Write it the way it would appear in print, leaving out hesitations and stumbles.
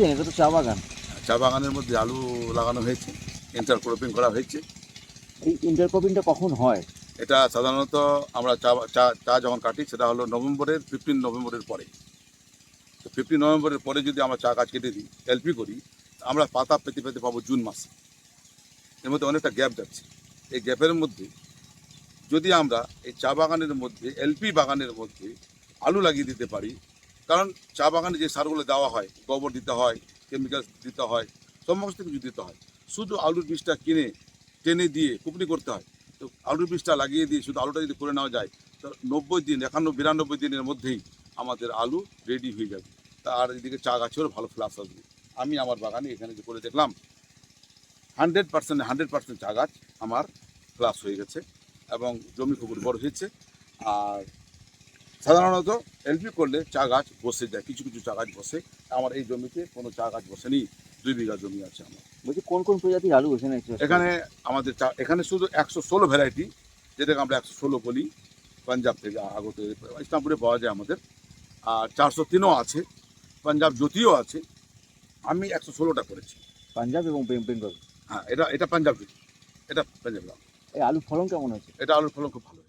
এটা তো চা বাগান। চা বাগানের মধ্যে আলু লাগানো হয়েছে, ইন্টারক্রপিং করা হয়েছে। এই ইন্টারক্রপিংটা কখন হয়? এটা সাধারণত আমরা চা চা চা যখন কাটি সেটা হলো নভেম্বরের 15 নভেম্বরের পরে। তো 15 নভেম্বরের পরে যদি আমরা চা গাছ কেটে দিই, এলপি করি, আমরা পাতা পেতে পেতে পাবো জুন মাসে। এর মধ্যে অনেকটা গ্যাপ যাচ্ছে। এই গ্যাপের মধ্যে যদি আমরা এই চা বাগানের মধ্যে এলপি বাগানের মধ্যে আলু লাগিয়ে দিতে পারি, কারণ চা বাগানে যে সারগুলো দেওয়া হয়, গোবর দিতে হয়, কেমিক্যালস দিতে হয়, সমস্ত কিছু দিতে হয়। শুধু আলুর বীজটা কিনে টেনে দিয়ে কুপনি করতে হয়। তো আলুর বীজটা লাগিয়ে দিয়ে শুধু আলুটা যদি করে নেওয়া যায়, তো 90 দিন 91-92 দিনের মধ্যেই আমাদের আলু রেডি হয়ে যাবে। আর এদিকে চা গাছেরও ভালো ফ্লাস আসবে। আমি আমার বাগানে এখানে যে করে দেখলাম 100% চা গাছ আমার ফ্লাস হয়ে গেছে এবং জমি খুব উর্বর হয়েছে। আর সাধারণত এলপি করলে চা গাছ বসে যায়, কিছু কিছু চা গাছ বসে। আমার এই জমিতে কোনো চা গাছ বসেনি, 2 বিঘা জমি আছে আমার। বলছি কোন কোন প্রজাতির আলু এখানে চাষ করা এখানে হয়? আমাদের এখানে শুধু 116 ভ্যারাইটি, যেটাকে আমরা 116 বলি, পাঞ্জাব থেকে আগত ইসলামপুরে পাওয়া যায় আমাদের। আর 403ও আছে, পাঞ্জাব জ্যোতিও আছে। আমি 116টা করেছি। পাঞ্জাব এবং বেঙ্গল। হ্যাঁ, এটা এটা পাঞ্জাব জ্যোতি, এটা পাঞ্জাব। এই আলুর ফলন কেমন হয়েছে? এটা আলুর ফলন খুব ভালো।